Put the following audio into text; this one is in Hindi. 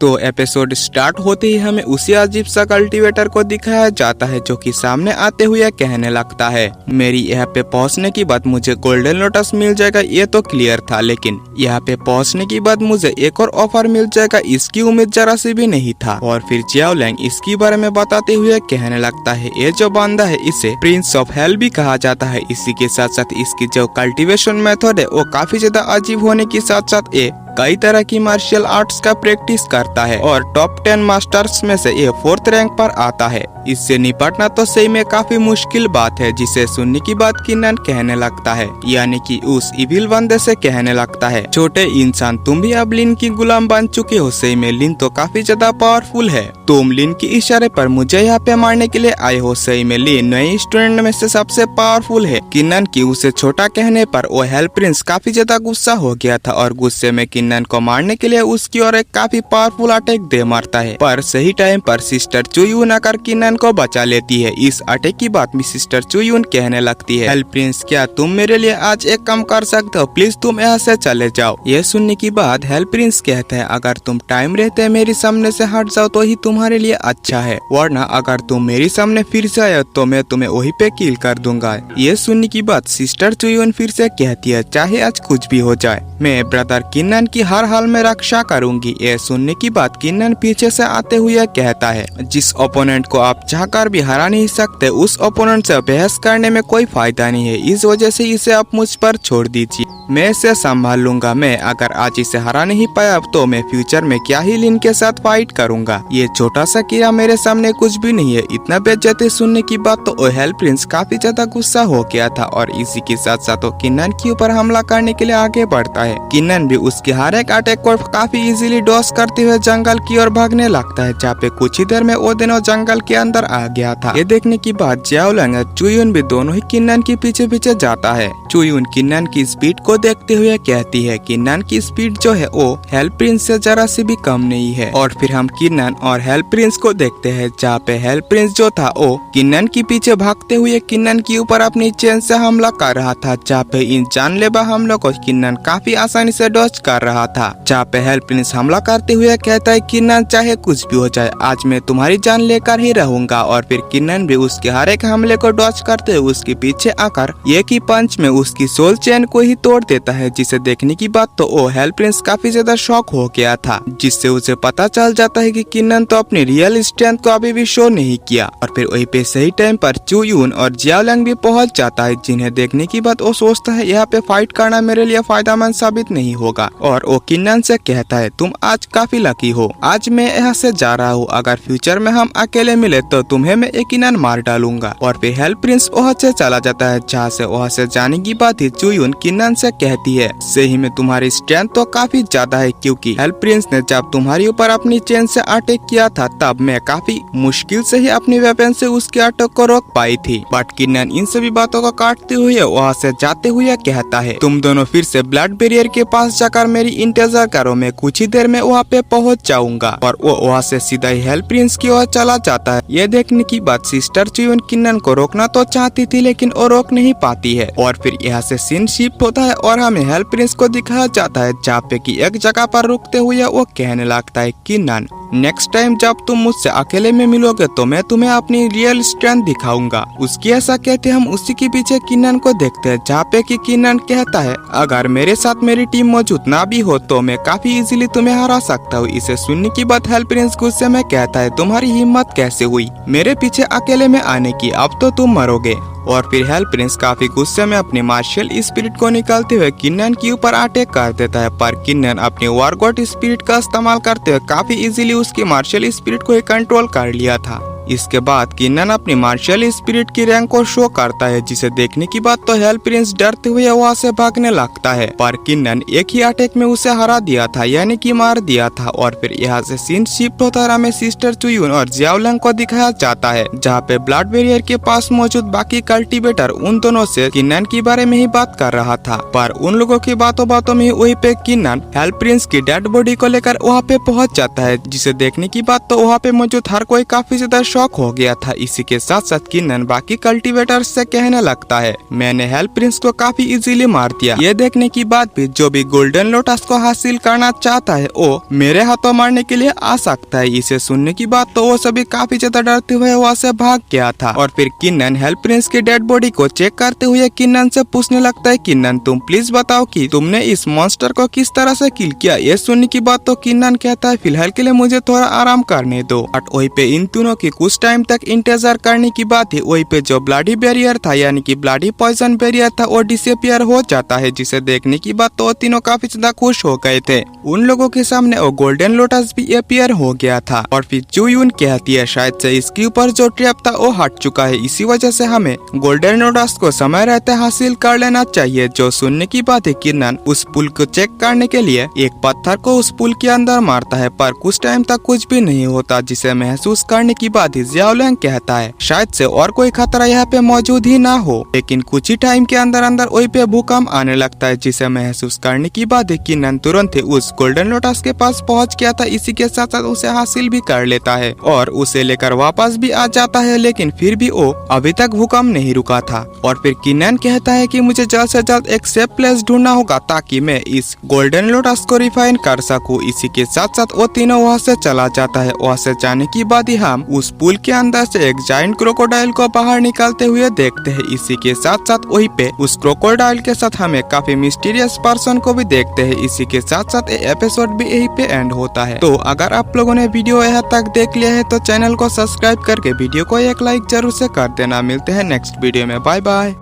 तो एपिसोड स्टार्ट होते ही हमें उसी अजीब सा कल्टीवेटर को दिखाया जाता है जो कि सामने आते हुए कहने लगता है, मेरी यहाँ पे पहुँचने की बाद मुझे गोल्डन लोटस मिल जाएगा ये तो क्लियर था, लेकिन यहाँ पे पहुँचने की बाद मुझे एक और ऑफर मिल जाएगा इसकी उम्मीद जरा सी भी नहीं था। और फिर जियाओ लैंग इसके बारे में बताते हुए कहने लगता है, ये जो बंदा है इसे प्रिंस ऑफ हेल भी कहा जाता है। इसी के साथ साथ इसकी जो कल्टीवेशन मेथड है वो काफी ज्यादा अजीब होने के साथ साथ ये कई तरह की मार्शल आर्ट्स का प्रैक्टिस करता है और टॉप 10 मास्टर्स में से ये 4th रैंक पर आता है। इससे निपटना तो सही में काफी मुश्किल बात है। जिसे सुनने की बात किन्नन कहने लगता है, यानी कि उस इविल बंदे से कहने लगता है, छोटे इंसान तुम भी अब लिन की गुलाम बन चुके हो। सही में लिन तो काफी ज्यादा पावरफुल है, तुम लिन के इशारे पर मुझे यहाँ पे मारने के लिए आए हो। सही में लिन नए स्टूडेंट में से सबसे पावरफुल है। किन्नन की उसे छोटा कहने पर वो हेल प्रिंस काफी ज्यादा गुस्सा हो गया था और गुस्से में किन्नन को मारने के लिए उसकी ओर एक काफी पावरफुल अटैक दे मारता है। पर सही टाइम पर सिस्टर चुयून आकर किन्नन को बचा लेती है। इस अटैक की बात में सिस्टर चुयून कहने लगती है, हेल प्रिंस क्या तुम मेरे लिए आज एक काम कर सकते हो, प्लीज तुम यहाँ से चले जाओ। ये सुनने की बाद हेल प्रिंस कहता है, अगर तुम टाइम रहते मेरे सामने से हट जाओ तो ही तुम्हारे लिए अच्छा है, वरना अगर तुम मेरे सामने फिर से आए तो मैं तुम्हें वही पे किल कर दूंगा। ये सुनने की बात सिस्टर चुयून फिर से कहती है, चाहे आज कुछ भी हो जाए मैं ब्रदर किन्नन की हर हाल में रक्षा करूंगी। ये सुनने की बात किन्नन पीछे से आते हुए कहता है, जिस ओपोनेंट को आप चाहकर भी हरा नहीं सकते उस ओपोनेंट से बहस करने में कोई फायदा नहीं है, इस वजह से इसे आप मुझ पर छोड़ दीजिए, मैं इसे संभाल लूंगा। मैं अगर आज इसे हरा नहीं पाया तो मैं फ्यूचर में क्या ही लिन के साथ फाइट करूंगा। ये छोटा सा कीड़ा मेरे सामने कुछ भी नहीं है। इतना बेइज्जती सुनने की बात तो ओहेल प्रिंस काफी ज्यादा गुस्सा हो गया था और इसी के साथ साथ वो किन्नन के ऊपर हमला करने के लिए आगे बढ़ता है। किन्नन भी उसके हर एक अटैक को काफी इजीली डॉस करते हुए जंगल की ओर भागने लगता है, जहाँ पे कुछ ही देर में वो दोनों जंगल के अंदर आ गया था। ये देखने की बाद जियाओ लैंग और चुयून भी दोनों ही किन्नन के पीछे पीछे जाता है। चुयून किन्नन की स्पीड को देखते हुए कहती है, किन्नन की स्पीड जो है वो हेल प्रिंस से जरा से भी कम नहीं है। और फिर हम किन्नन और हेल प्रिंस को देखते हैं, जहाँ पे हेल प्रिंस जो था वो किन्नन के पीछे भागते हुए किन्नन के ऊपर अपनी चेन से हमला कर रहा था, जहाँ पे इन जानलेवा हमलों को किन्नन काफी आसानी से डॉज कर रहा था। जहाँ पे हेल प्रिंस हमला करते हुए कहता है, किन्नन चाहे कुछ भी हो जाए आज मैं तुम्हारी जान लेकर ही रहूंगा। और फिर किन्नन भी उसके हर एक हमले को डॉज करते हुए उसके पीछे आकर एक ही पंच में उसकी सोल चेन को ही तोड़ देता है। जिसे देखने की बात तो वो हेल प्रिंस काफी ज्यादा शॉक हो गया था, जिससे उसे पता चल जाता है कि किन्नन तो अपनी रियल स्ट्रेंथ को अभी भी शो नहीं किया। और फिर वहीं पे सही टाइम पर चुयून और जियाओ लैंग भी पहुंच जाता है, जिन्हें देखने की बात वो सोचता है यहाँ पे फाइट करना मेरे लिए फायदेमंद साबित नहीं होगा। और वो किन्नन से कहता है, तुम आज काफी लकी हो, आज मैं यहाँ से जा रहा हूँ, अगर फ्यूचर में हम अकेले मिले तो तुम्हें मैं यकीनन मार डालूंगा। और फिर हेल प्रिंस वहाँ से चला जाता है। जहाँ से वहाँ से जाने की बात ही चुयून किन्नन से कहती है, सही में तुम्हारी स्ट्रेंथ तो काफी ज्यादा है, क्योंकि हेल प्रिंस ने जब तुम्हारे ऊपर अपनी चेन से अटैक किया था तब मैं काफी मुश्किल से ही अपनी वेपन से उसके अटैक को रोक पाई थी। बट किन्नन इन सभी बातों को काटते हुए वहाँ से जाते हुए कहता है, तुम दोनों फिर से ब्लड बैरियर के पास जाकर मेरी इंतजार करो, मैं कुछ ही देर में वहाँ पे पहुँच जाऊंगा। और वो वहाँ से सीधा ही हेल प्रिंस की ओर चला जाता है। ये देखने की बात सिस्टर चुयून किन्नन को रोकना तो चाहती थी, लेकिन वो रोक नहीं पाती है। और फिर यहाँ से सीन शिफ्ट होता है और हमें हेल प्रिंस को दिखाया जाता है, जहाँ पे की एक जगह पर रुकते हुए वो कहने लगता है, किन्नन नेक्स्ट टाइम जब तुम मुझसे अकेले में मिलोगे तो मैं तुम्हें अपनी रियल स्ट्रेंथ दिखाऊंगा। उसकी ऐसा कहते हम उसी के पीछे किन्नन को देखते हैं, जहाँ पे कि किन्नन कहता है, अगर मेरे साथ मेरी टीम मौजूद ना भी हो तो मैं काफी इजीली तुम्हें हरा सकता हूँ। इसे सुनने की बात हेल प्रिंस गुस्से में कहता है, तुम्हारी हिम्मत कैसे हुई मेरे पीछे अकेले में आने की, अब तो तुम मरोगे। और फिर हेल प्रिंस काफी गुस्से में अपनी मार्शल स्पिरिट को निकालते हुए किन्नन के ऊपर अटैक कर देता है, पर किन्नन अपनी वॉर गॉड स्पिरिट का इस्तेमाल करते हुए काफी इजीली उसकी मार्शल स्पिरिट को कंट्रोल कर लिया था। इसके बाद किन्नन अपनी मार्शल स्पिरिट की रैंक को शो करता है, जिसे देखने की बात तो हेल प्रिंस डरते हुए वहाँ से भागने लगता है, पर किन्नन एक ही अटैक में उसे हरा दिया था, यानी कि मार दिया था। और फिर यहाँ से सीन शिफ्ट होता है, हमें सिस्टर चुयून और जियाओ लैंग को दिखाया जाता है, जहाँ पे ब्लड बैरियर के पास मौजूद बाकी कल्टीवेटर उन दोनों से किन्नन के बारे में ही बात कर रहा था। पर उन लोगों की बातों बातों में वही पे किन्नन हेल प्रिंस की डेड बॉडी को लेकर वहाँ पे पहुँच जाता है, जिसे देखने की बात तो वहाँ पे मौजूद हर कोई काफी ज्यादा शॉक हो गया था। इसी के साथ साथ किन्नन बाकी कल्टीवेटर्स से कहने लगता है, मैंने हेल्प प्रिंस को काफी इजीली मार दिया। ये देखने की बाद भी जो भी गोल्डन लोटस को हासिल करना चाहता है वो मेरे हाथों मारने के लिए आ सकता है। इसे सुनने की बात तो वो सभी काफी ज्यादा डरते हुए वहाँ से भाग गया था। और फिर किन्नन हेल्प प्रिंस की डेड बॉडी को चेक करते हुए किन्नन से पूछने लगता है, किन्नन तुम प्लीज बताओ कि तुमने इस मॉन्स्टर को किस तरह से किल किया। ये सुनने की बात तो किन्नन कहता है, फिलहाल के लिए मुझे थोड़ा आराम करने दो। बट वहीं पे इन दोनों की कुछ टाइम तक इंतजार करने की बात है। वहीं पे जो ब्लडी बैरियर था यानी कि ब्लडी पॉइजन बैरियर था वो डिसअपियर हो जाता है, जिसे देखने की बात तो तीनों काफी ज्यादा खुश हो गए थे। उन लोगों के सामने वो गोल्डन लोटस भी अपीयर हो गया था। और फिर जुयून कहती है, शायद से इसके ऊपर जो ट्रैप था वो हट चुका है, इसी वजह से हमें गोल्डन लोटस को समय रहते हासिल कर लेना चाहिए। जो सुनने की बात है, किन्नन उस पुल को चेक करने के लिए एक पत्थर को उस पुल के अंदर मारता है, पर कुछ टाइम तक कुछ भी नहीं होता, जिसे महसूस करने की बात जियाओलिंग कहता है शायद से और कोई खतरा यहाँ पे मौजूद ही ना हो। लेकिन कुछ ही टाइम के अंदर अंदर वहीं पे भूकंप आने लगता है, जिसे महसूस करने की बात है किन्नन तुरंत ही उस गोल्डन लोटस के पास पहुंच गया था। इसी के साथ साथ उसे हासिल भी कर लेता है और उसे लेकर वापस भी आ जाता है, लेकिन फिर भी वो अभी तक भूकंप नहीं रुका था। और फिर किन्नन कहता है कि मुझे जल्द से जल्द एक सेफ प्लेस ढूंढना होगा ताकि मैं इस गोल्डन लोटस को रिफाइन कर सकूं। इसी के साथ साथ वो तीनों वहाँ से चला जाता है। वहाँ से जाने की बाद ही हम उस पुल के अंदर से एक जायंट क्रोकोडाइल को बाहर निकलते हुए देखते हैं। इसी के साथ साथ वहीं पे उस क्रोकोडाइल के साथ हमें काफी मिस्टीरियस पर्सन को भी देखते हैं। इसी के साथ साथ ये एपिसोड भी यहीं पे एंड होता है। तो अगर आप लोगों ने वीडियो यहाँ तक देख लिया है तो चैनल को सब्सक्राइब करके वीडियो को एक लाइक जरूर से कर देना। मिलते हैं नेक्स्ट वीडियो में, बाय बाय।